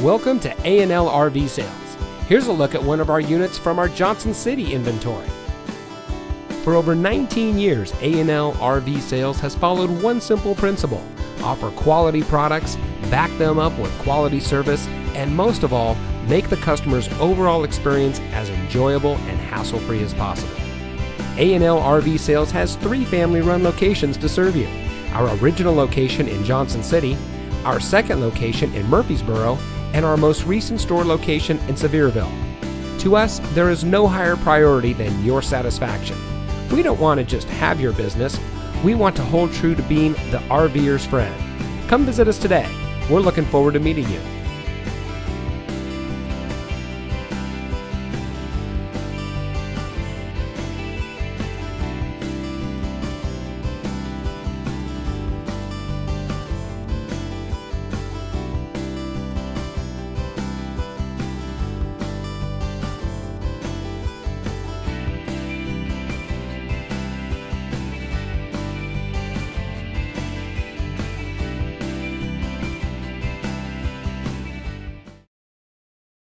Welcome to A&L RV Sales. Here's a look at one of our units from our Johnson City inventory. For over 19 years, A&L RV Sales has followed one simple principle: offer quality products, back them up with quality service, and most of all, make the customer's overall experience as enjoyable and hassle-free as possible. A&L RV Sales has 3 family-run locations to serve you: our original location in Johnson City, our second location in Murfreesboro, and our most recent store location in Sevierville. To us, there is no higher priority than your satisfaction. We don't want to just have your business. We want to hold true to being the RVer's friend. Come visit us today. We're looking forward to meeting you.